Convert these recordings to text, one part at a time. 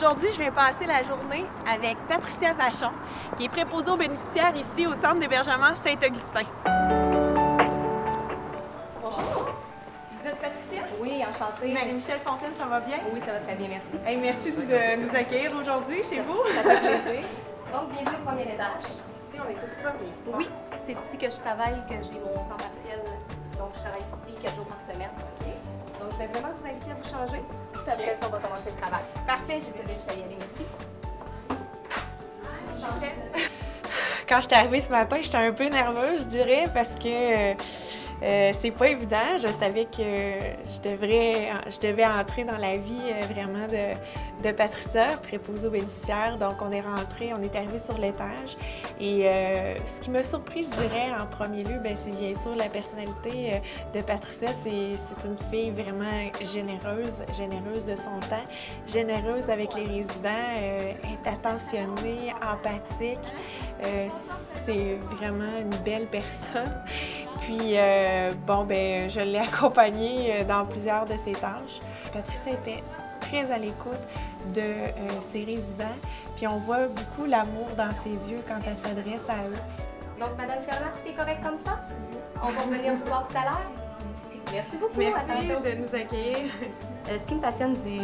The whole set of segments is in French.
Aujourd'hui, je viens passer la journée avec Patricia Vachon, qui est préposée aux bénéficiaires ici au Centre d'hébergement Saint-Augustin. Bonjour, vous êtes Patricia? Oui, enchantée. Marie-Michel Fontaine, ça va bien? Oui, ça va très bien, merci. Hey, merci de nous accueillir aujourd'hui chez vous. Ça fait plaisir. Donc, bienvenue au premier étage. Ici, on est au premier. Oui, c'est ici que je travaille, que j'ai mon temps partiel. Donc, je travaille ici 4 jours par semaine. OK. Donc, je vais vraiment vous inviter à vous changer. Puis après ça, on va commencer le travail. Parfait, Je vais juste y aller, merci. Je suis prête. Quand je suis arrivée ce matin, j'étais un peu nerveuse, je dirais, parce que c'est pas évident. Je savais que je devais entrer dans la vie vraiment de Patricia, préposée aux bénéficiaires. Donc, on est rentré, on est arrivé sur l'étage. Et ce qui m'a surpris, je dirais, en premier lieu, c'est bien sûr la personnalité de Patricia. C'est une fille vraiment généreuse de son temps, généreuse avec les résidents, est attentionnée, empathique. C'est vraiment une belle personne. Puis, je l'ai accompagnée dans plusieurs de ses tâches. Patricia était très à l'écoute de ses résidents. Puis, on voit beaucoup l'amour dans ses yeux quand elle s'adresse à eux. Donc, Madame Ferland, tout est correct comme ça? On va revenir vous voir tout à l'heure? Merci beaucoup. Merci de nous accueillir. Ce qui me passionne du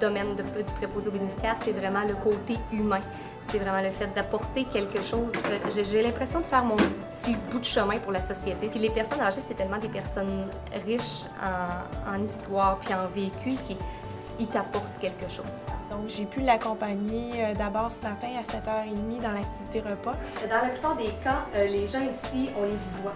domaine du préposé aux bénéficiaires, c'est vraiment le côté humain. C'est vraiment le fait d'apporter quelque chose. J'ai l'impression de faire mon petit bout de chemin pour la société. Puis les personnes âgées, c'est tellement des personnes riches en histoire puis en vécu qui t'apportent quelque chose. Donc, j'ai pu l'accompagner d'abord ce matin à 7h30 dans l'activité repas. Dans la plupart des cas, les gens ici, on les voit,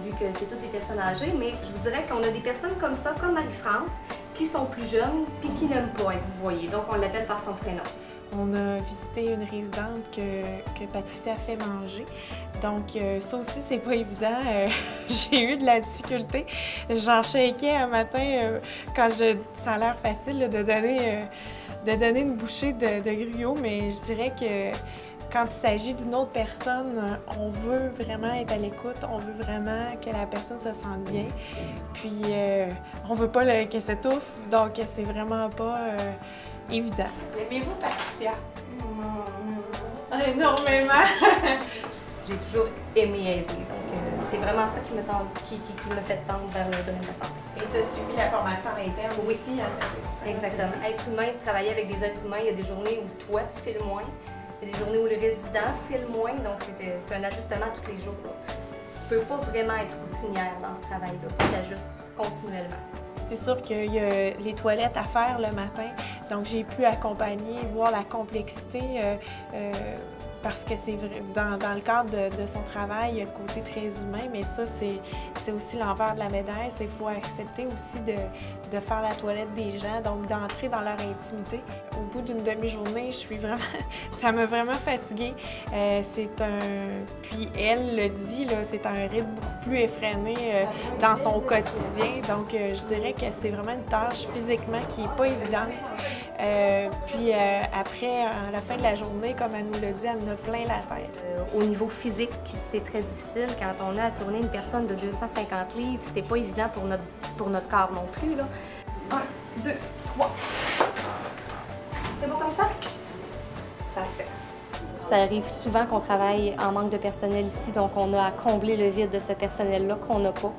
vu que c'est toutes des personnes âgées, mais je vous dirais qu'on a des personnes comme ça, comme Marie-France, qui sont plus jeunes puis qui n'aiment pas être voyées. Donc, on l'appelle par son prénom. On a visité une résidente que Patricia fait manger. Donc, ça aussi, c'est pas évident. J'ai eu de la difficulté. J'en shakeais un matin quand ça a l'air facile là, de donner une bouchée de gruau, mais je dirais que quand il s'agit d'une autre personne, on veut vraiment être à l'écoute, on veut vraiment que la personne se sente bien. Puis, on veut pas qu'elle s'étouffe, donc c'est vraiment pas évident. Aimez-vous Patricia? Énormément! J'ai toujours aimé aider, donc c'est vraiment ça qui me fait tendre vers le domaine de la santé. Et tu as suivi la formation à l'interne Oui. aussi à Saint-Augustin? Exactement. Être humain, travailler avec des êtres humains, il y a des journées où toi, tu files moins, il y a des journées où le résident file moins, donc c'est un ajustement tous les jours. Là. Tu peux pas vraiment être routinière dans ce travail-là, tu t'ajustes continuellement. C'est sûr qu'il y a les toilettes à faire le matin, donc j'ai pu accompagner, voir la complexité parce que c'est dans le cadre de son travail, il y a le côté très humain, mais ça, c'est aussi l'envers de la médaille. Il faut accepter aussi de faire la toilette des gens, donc d'entrer dans leur intimité. Au bout d'une demi-journée, ça m'a vraiment fatiguée. Puis elle le dit, c'est un rythme beaucoup plus effréné dans son quotidien. Donc, je dirais que c'est vraiment une tâche physiquement qui n'est pas évidente. Puis après, à la fin de la journée, comme elle nous l'a dit, elle en a plein la tête. Au niveau physique, c'est très difficile. Quand on a à tourner une personne de 250 livres, c'est pas évident pour notre corps non plus. 1, 2, 3. C'est bon comme ça? Parfait. Ça arrive souvent qu'on travaille en manque de personnel ici, donc on a à combler le vide de ce personnel-là qu'on n'a pas.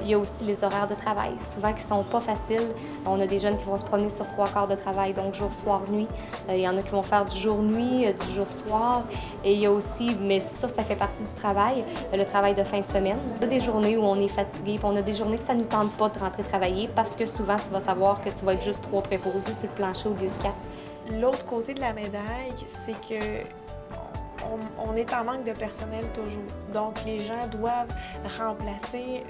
Il y a aussi les horaires de travail, souvent qui ne sont pas faciles. On a des jeunes qui vont se promener sur 3 quarts de travail, donc jour, soir, nuit. Il y en a qui vont faire du jour-nuit, du jour-soir. Et il y a aussi, mais ça fait partie du travail, le travail de fin de semaine. On a des journées où on est fatigué, puis on a des journées que ça ne nous tente pas de rentrer travailler parce que souvent, tu vas savoir que tu vas être juste 3 préposés sur le plancher au lieu de 4. L'autre côté de la médaille, c'est que on est en manque de personnel toujours. Donc, les gens doivent remplacer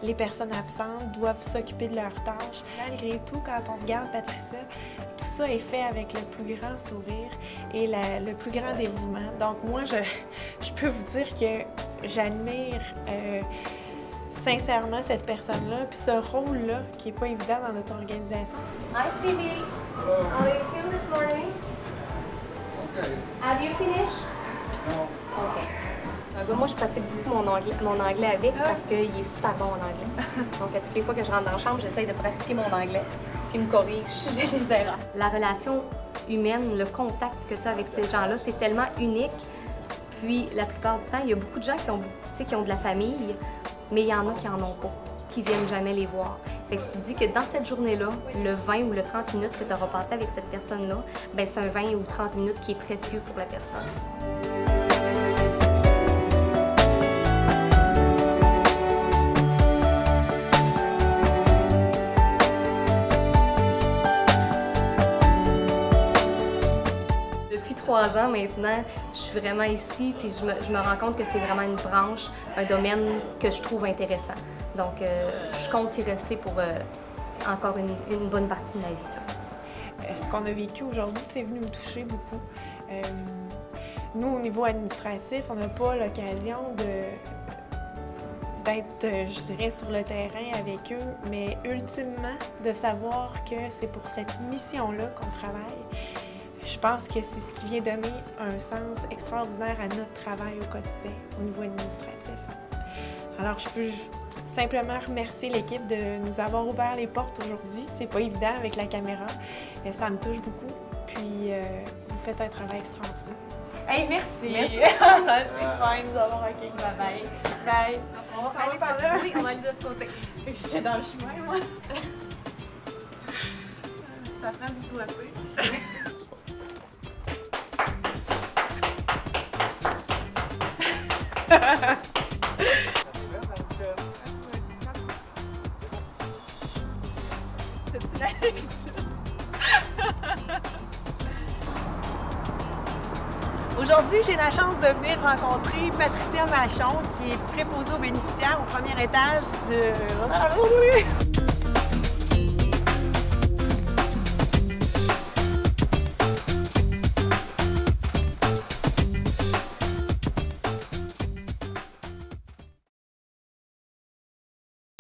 les personnes absentes, doivent s'occuper de leurs tâches. Malgré tout, quand on regarde Patricia, tout ça est fait avec le plus grand sourire et le plus grand dévouement. Donc, moi, je peux vous dire que j'admire sincèrement cette personne-là, puis ce rôle-là qui n'est pas évident dans notre organisation. Hi Stevie, how are you feeling this morning? Okay. Have you finished? No. OK. Moi, je pratique beaucoup mon anglais avec parce qu'il est super bon en anglais. Donc, à toutes les fois que je rentre dans la chambre, j'essaye de pratiquer mon anglais. qui me corrige si j'ai des erreurs. La relation humaine, le contact que tu as avec ces gens-là, c'est tellement unique. Puis la plupart du temps, il y a beaucoup de gens qui ont de la famille, mais il y en a qui en ont pas, qui viennent jamais les voir. Fait que tu te dis que dans cette journée-là, le 20 ou le 30 minutes que tu auras passé avec cette personne-là, ben c'est un 20 ou 30 minutes qui est précieux pour la personne. Depuis 3 ans maintenant, je suis vraiment ici, puis je me rends compte que c'est vraiment une branche, un domaine que je trouve intéressant. Donc, je compte y rester pour encore une bonne partie de ma vie. Ce qu'on a vécu aujourd'hui, c'est venu me toucher beaucoup. Nous, au niveau administratif, on n'a pas l'occasion d'être, je dirais, sur le terrain avec eux, mais ultimement, de savoir que c'est pour cette mission-là qu'on travaille. Je pense que c'est ce qui vient donner un sens extraordinaire à notre travail au quotidien, au niveau administratif. Alors, je peux simplement remercier l'équipe de nous avoir ouvert les portes aujourd'hui. C'est pas évident avec la caméra. Ça me touche beaucoup. Puis, vous faites un travail extraordinaire. Hey, merci! C'est fun de nous avoir accueillis. Bye bye. Bye! On va aller par là? Oui, on va aller de ce côté. Fait que je suis dans le chemin, moi. Ça prend du doigté. C'est-tu la Aujourd'hui, j'ai la chance de venir rencontrer Patricia Machon, qui est préposée aux bénéficiaires au premier étage de...